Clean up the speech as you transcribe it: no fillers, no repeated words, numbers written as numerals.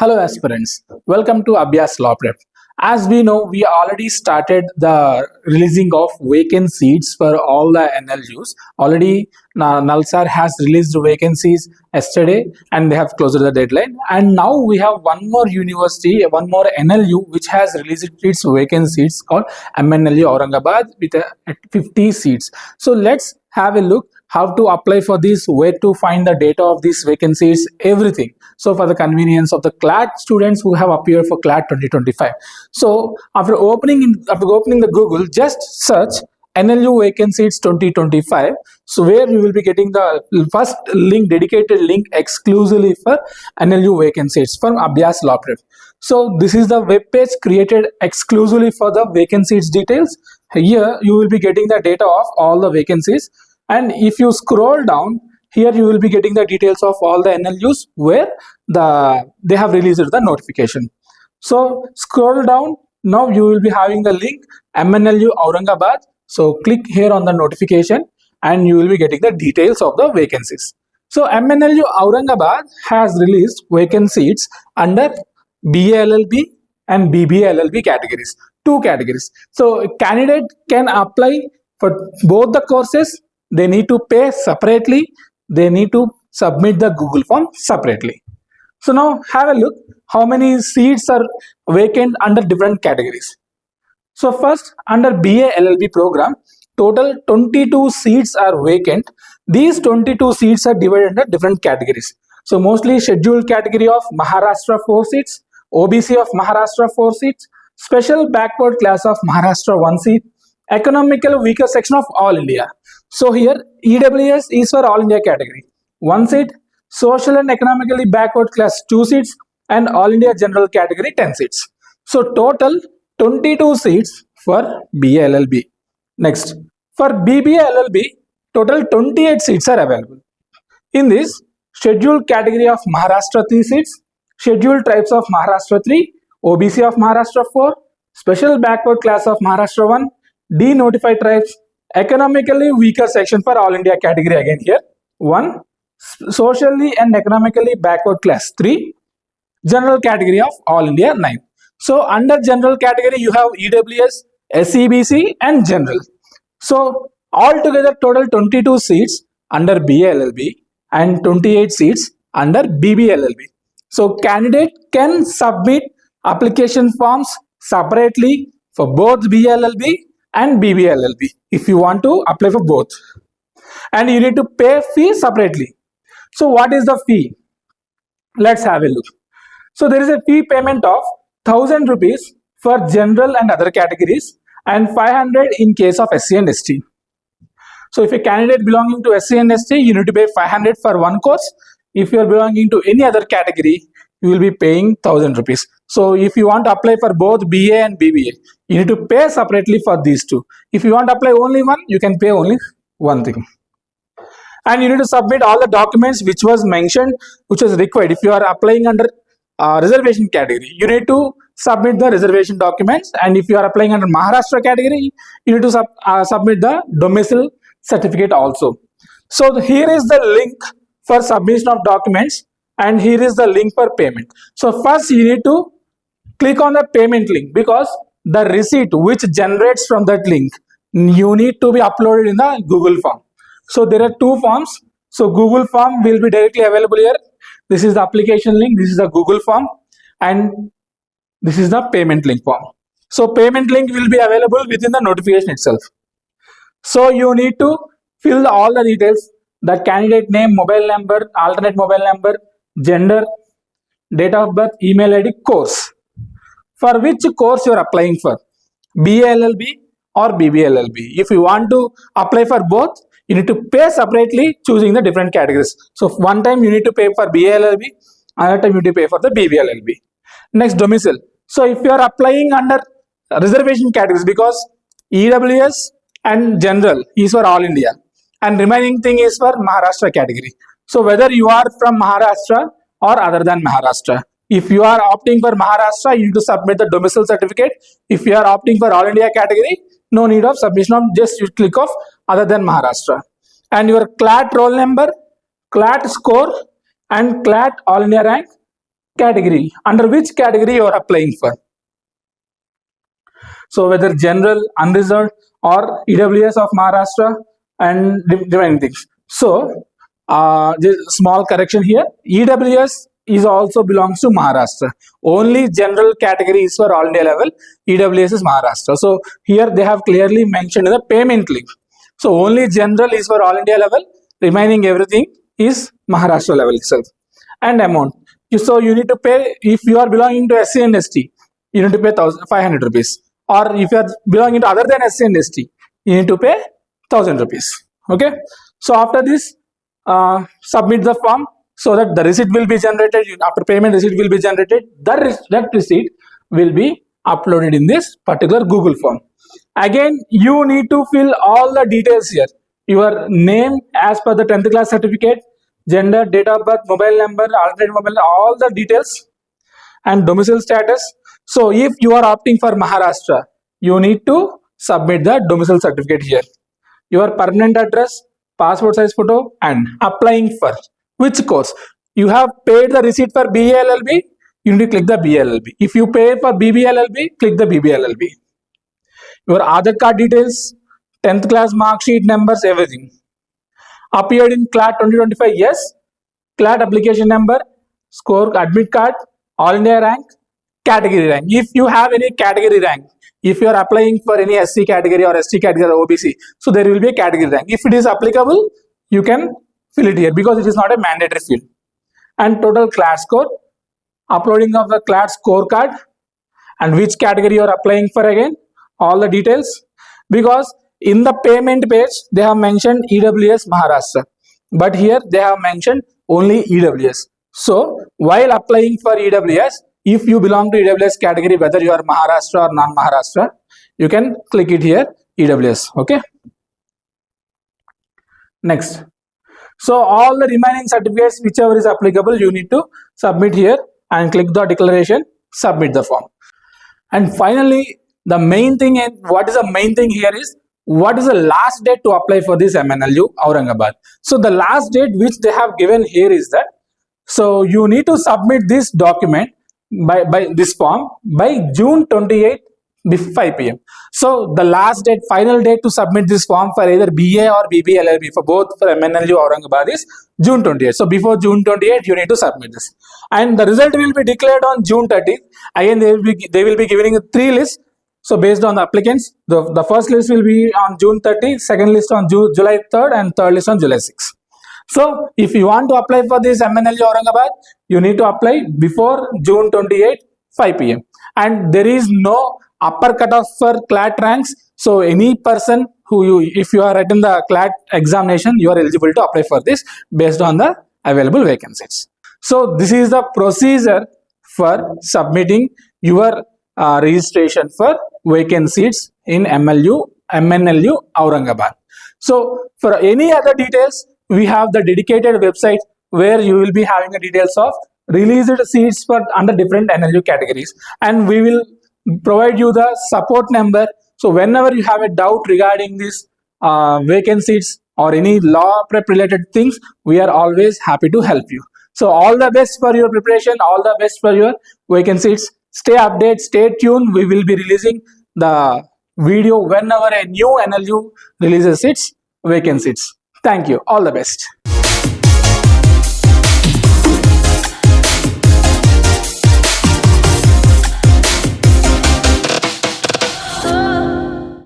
Hello aspirants, welcome to Abhyaas Lawprep. As we know, we already started the releasing of vacant seats for all the NLUs. Already Nalsar has released vacancies yesterday and they have closed the deadline. And now we have one more university, one more NLU which has released its vacant seats called MNLU Aurangabad with 50 seats. So let's have a look how to apply for this, where to find the data of these vacancies, everything. So for the convenience of the CLAT students who have appeared for CLAT 2025. So after opening the Google, just search NLU vacancies 2025. So where you will be getting the first link, dedicated link exclusively for NLU vacancies from Abhyaas Lawprep. So this is the web page created exclusively for the vacancies details. Here you will be getting the data of all the vacancies. And if you scroll down, here you will be getting the details of all the NLUs where they have released the notification. So scroll down, now you will be having the link MNLU Aurangabad. So click here on the notification and you will be getting the details of the vacancies. So MNLU Aurangabad has released vacancies under BA LL.B and BBA LL.B categories, two categories. So a candidate can apply for both the courses. They need to pay separately. They need to submit the Google form separately. So now have a look how many seats are vacant under different categories. So first, under BA LL.B program, total 22 seats are vacant. These 22 seats are divided into different categories. So mostly scheduled category of Maharashtra 4 seats, OBC of Maharashtra 4 seats, special backward class of Maharashtra 1 seat, economical weaker section of all India. So here EWS is for all India category, 1 seat, social and economically backward class 2 seats, and all India general category 10 seats. So total 22 seats for BA LL.B. Next, for BBA LL.B, total 28 seats are available. In this, scheduled category of Maharashtra 3 seats, scheduled tribes of Maharashtra 3, OBC of Maharashtra 4, special backward class of Maharashtra 1, denotified tribes, economically weaker section for all India category again here 1, socially and economically backward class 3, general category of all India 9. So under general category you have EWS, SEBC and general. So altogether total 22 seats under BA LL.B and 28 seats under BBA LL.B. So candidate can submit application forms separately for both BA LL.B and BBA LL.B if you want to apply for both, and you need to pay fee separately. So what is the fee? Let's have a look. So there is a fee payment of 1000 rupees for general and other categories and 500 in case of SC and ST. So if a candidate belonging to SC and ST, you need to pay 500 for one course. If you are belonging to any other category, you will be paying 1000 rupees. So if you want to apply for both BA and BBA, you need to pay separately for these two. If you want to apply only one, you can pay only one thing. And you need to submit all the documents which was mentioned, which was required. If you are applying under reservation category, you need to submit the reservation documents. And if you are applying under Maharashtra category, you need to submit the domicile certificate also. So here is the link for submission of documents and here is the link for payment. So first you need to click on the payment link because the receipt which generates from that link, you need to be uploaded in the Google form. So there are two forms. So Google form will be directly available here. This is the application link, this is the Google form, and this is the payment link form. So payment link will be available within the notification itself. So you need to fill all the details, the candidate name, mobile number, alternate mobile number, gender, date of birth, email ID, course. For which course you are applying for, BA LL.B or BBA LL.B. If you want to apply for both, you need to pay separately choosing the different categories. So one time you need to pay for BA LL.B, another time you need to pay for the BBA LL.B. Next, domicile. So if you are applying under reservation categories, because EWS and general is for all India and remaining thing is for Maharashtra category. So whether you are from Maharashtra or other than Maharashtra, if you are opting for Maharashtra, you need to submit the domicile certificate. If you are opting for all India category, no need of submission of, just you click off other than Maharashtra. And your CLAT roll number, CLAT score and CLAT all India rank category, under which category you are applying for. So whether general, unreserved, or EWS of Maharashtra and different things. So just small correction here. EWS is also belongs to Maharashtra. Only general category is for all India level. EWS is Maharashtra. So here they have clearly mentioned the payment link. So only general is for all India level. Remaining everything is Maharashtra level itself. And amount. So you need to pay if you are belonging to SC and ST. You need to pay 500 rupees. Or if you are belonging to other than SC and ST, you need to pay 1000 rupees. Okay. So after this, submit the form so that the receipt will be generated. After payment, receipt will be generated. That receipt will be uploaded in this particular Google form. Again, you need to fill all the details here. Your name as per the 10th class certificate, gender, date of birth, mobile number, alternate mobile, all the details, and domicile status. So if you are opting for Maharashtra, you need to submit the domicile certificate here. Your permanent address, passport size photo, and applying for which course. You have paid the receipt for BA LL.B, you need to click the BA LL.B. If you pay for BB LL.B, click the BB LL.B. Your Aadhaar card details, 10th class mark sheet numbers, everything. Appeared in CLAT 2025, yes. CLAT application number, score, admit card, all India rank, category rank. If you have any category rank, if you are applying for any SC category or ST category or OBC, so there will be a category rank. If it is applicable, you can fill it here because it is not a mandatory field. And total CLAT score, uploading of the CLAT scorecard, and which category you are applying for again, all the details. Because in the payment page, they have mentioned EWS Maharashtra, but here they have mentioned only EWS. So while applying for EWS, if you belong to EWS category, whether you are Maharashtra or non-Maharashtra, you can click it here, EWS. Okay. Next. So all the remaining certificates, whichever is applicable, you need to submit here and click the declaration, submit the form. And finally, the main thing, and what is the main thing here is, what is the last date to apply for this MNLU Aurangabad? So the last date which they have given here is that, so you need to submit this document by this form by June 28 5 p.m. So the last date, final date to submit this form for either BA or BB LL.B for both for MNLU Aurangabad is June 28. So before June 28, you need to submit this. And the result will be declared on June 30. Again, they will be giving 3 lists. So based on the applicants, the first list will be on June 30, second list on July 3rd, and third list on July 6th. So if you want to apply for this MNLU Aurangabad, you need to apply before June 28, 5 p.m. And there is no upper cutoff for CLAT ranks. So any person if you are writing the CLAT examination, you are eligible to apply for this based on the available vacancies. So this is the procedure for submitting your registration for vacancies in MNLU Aurangabad. So for any other details, we have the dedicated website where you will be having the details of released seats for under different NLU categories, and we will provide you the support number. So whenever you have a doubt regarding this vacancies or any law prep related things, we are always happy to help you. So all the best for your preparation, all the best for your vacancies. Stay updated, stay tuned. We will be releasing the video whenever a new NLU releases its vacancies. Thank you. All the best.